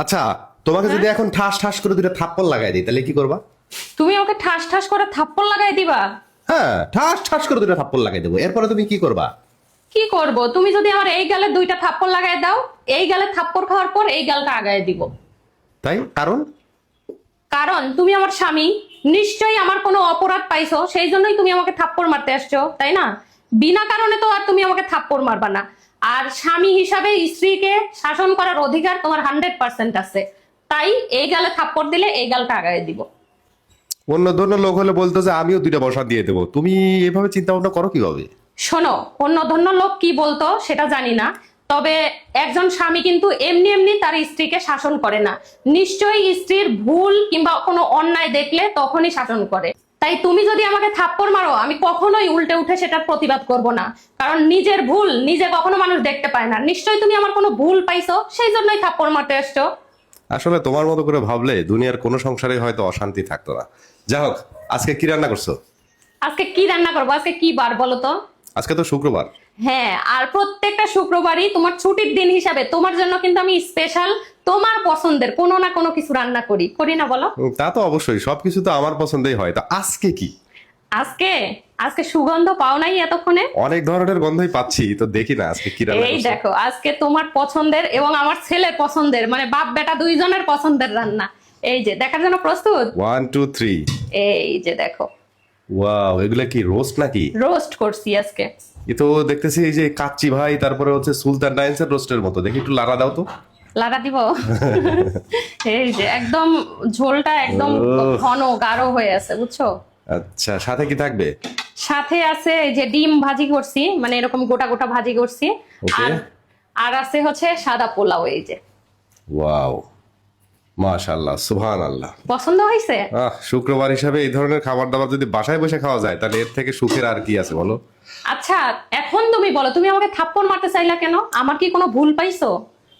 আচ্ছা, তোমাকে যদি এখন ঠাস ঠাস করে দুটো থাপ্পড় লাগাই দিই তাহলে কি করবা? তুমি আমাকে ঠাস ঠাস করে থাপ্পড় লাগাই দিবা? হ্যাঁ, ঠাস ঠাস করে দুটো থাপ্পড় লাগাই দেবো, এরপরে তুমি কি করবা? কি করব? তুমি যদি আমার এই গালে দুইটা থাপ্পড় লাগাই দাও, এই গালে থাপ্পড় খাওয়ার পর এই গালটা আগায় দিব। তাই কারণ? কারণ তুমি আমার স্বামী, নিশ্চয়ই আমার কোনো অপরাধ পাইছো, সেই জন্যই তুমি আমাকে থাপ্পড় মারতে আসছো, তাই না? বিনা কারণে তো আর তুমি আমাকে থাপ্পড় মারবা না। আর স্বামী হিসাবে স্ত্রীকে শাসন করার অধিকার তোমার 100% আছে। তাই এই গালে থাপ্পড় দিলে এই গালটা আগায় দিব। অন্য ধন্য লোক হলে বলতো যে আমিও দুইটা বসা দিয়ে দেবো, তুমি এভাবে চিন্তা ভাবনা করো কিভাবে? শোনো, অন্য ধন্য লোক কি বলতো সেটা জানি না, তবে একজন স্বামী কিন্তু এমনি এমনি তার স্ত্রীকে শাসন করে না। নিশ্চয়ই স্ত্রীর ভুল কিংবা কোনো অন্যায় দেখলে তখনই শাসন করে। তাই তুমি যদি আমাকে থাপ্পড় মারো, আমি কখনোই উল্টে উঠে সেটার প্রতিবাদ করব না। কারণ নিজের ভুল নিজে কখনো মানুষ দেখতে পায় না। নিশ্চয়ই তুমি আমার কোনো ভুল পাইছো, সেই জন্যই থাপ্পড় মারতে আসছো। আসলে তোমার মতো করে ভাবলে দুনিয়ার কোনো সংসারে হয়তো অশান্তি থাকতো না। যাই হোক, আজকে কি রান্না করছো? আজকে কি রান্না করবো? আজকে কি বার বলো তো? আজকে তো শুক্রবার। হ্যাঁ, আর প্রত্যেকটা শুক্রবারই তোমার ছুটির দিন হিসাবে তোমার জন্য কিন্তু আমি স্পেশাল তোমার পছন্দের কোনো না কোনো কিছু রান্না করি, করি না বলো? তা তো অবশ্যই, সবকিছু তো আমার পছন্দেই হয়। তা আজকে কি? আজকে আজকে সুগন্ধ পাও নাই এতক্ষণে? অনেক ধরনের গন্ধই পাচ্ছি, তো দেখি না আজকে কি রান্না এই করছো। দেখো, আজকে তোমার পছন্দের এবং আমার ছেলের পছন্দের, মানে বাপ বেটা দুইজনের পছন্দের রান্না। এই যে দেখার জন্য প্রস্তুত? 1 2 3। এই যে দেখো, ওয়াও, এগুলা কি রোস্ট নাকি? রোস্ট করছি আজকে। এ তো দেখতেছি এই যে কাচ্চি ভাই, তারপরে হচ্ছে সুলতান ডাইন্সের রোস্টের মতো, দেখি একটু লাড়া দাও তো। লাগা দিব? এই যে একদম ঝোলটা একদম ওহ। ঘন গাঢ় হয়ে আছে, বুঝছো? আচ্ছা, সাথে কি থাকবে? সাথে আছে এই যে ডিম ভাজি করছি, মানে এরকম গোটা গোটা ভাজি করছি। Okay. আর আর আছে হচ্ছে সাদা পোলাও। এই যে ওয়াও, মাশাআল্লাহ, সুবহানাল্লাহ। পছন্দ হয়েছে? শুক্রবার হিসাবে এই ধরনের খাবার দাবার যদি বাসায় বসে খাওয়া যায় তাহলে এর থেকে সুখের আর কি আছে বলো? আচ্ছা, এখন তুমি বলো, তুমি আমাকে থাপ্পড় মারতে চাইলা কেন? আমার কি কোনো ভুল পাইছো?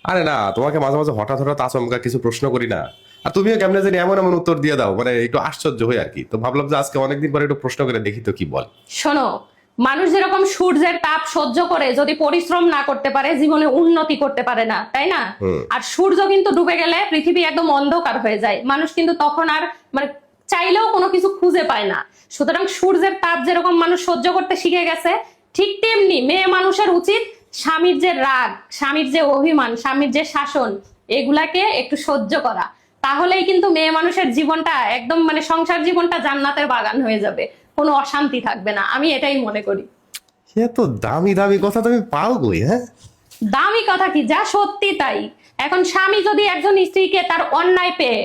আরে না, তোমাকে মাঝে মাঝে হঠাৎ হঠাৎ আচমকা কিছু প্রশ্ন করি না, আর তুমিও কেমনে জানি এমন এমন উত্তর দিয়ে দাও, মানে একটু আশ্চর্য হই আর কি। তো ভাবলাম যে আজকে অনেকদিন পরে একটু প্রশ্ন করে দেখি তো কি বল। শোনো, মানুষ যেরকম সূর্যের তাপ সহ্য করে যদি পরিশ্রম না করতে পারে, জীবনে উন্নতি করতে পারে না, তাই না? আর সূর্য কিন্তু ডুবে গেলে পৃথিবী একদম অন্ধকার হয়ে যায়, মানুষ কিন্তু তখন আর মানে চাইলেও কোনো কিছু খুঁজে পায় না। সুতরাং সূর্যের তাপ যেরকম মানুষ সহ্য করতে শিখে গেছে, ঠিক তেমনি মেয়ে মানুষের উচিত স্বামীর যে রাগ, স্বামীর যে অভিমান, স্বামীর যে শাসন, এগুলাকে একটু সহ্য করা। তাহলেই কিন্তু মেয়ে মানুষের জীবনটা একদম মানে সংসার জীবনটা জান্নাতের বাগান হয়ে যাবে, কোনো অশান্তি থাকবে না। আমি এটাই মনে করি। এত দামি দামি কথা তুমি পাও কই? হ্যাঁ, দামি কথা কি, যা সত্যি তাই। এখন স্বামী যদি একজন স্ত্রীকে তার অন্যায় পেয়ে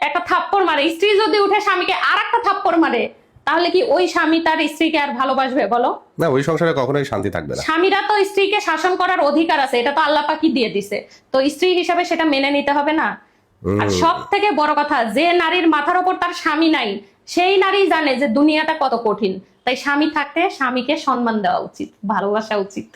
একটা থাপ্পড় মারে, স্ত্রী যদি উঠে স্বামীকে আর একটা থাপ্পড় মারে, তাহলে কি ওই স্বামী তার স্ত্রীকে আর ভালোবাসবে বলো? না, ওই সংসারে কখনোই শান্তি থাকবে না। স্বামীরা তো স্ত্রীকে শাসন করার অধিকার আছে, এটা তো আল্লাহ পাকই দিয়ে দিছে। তো স্ত্রী হিসাবে সেটা মেনে নিতে হবে না? আর সব থেকে বড় কথা, যে নারীর মাথার উপর তার স্বামী নাই, সেই নারী জানে যে দুনিয়াটা কত কঠিন। তাই স্বামী থাকতে স্বামীকে সম্মান দেওয়া উচিত, ভালোবাসা উচিত।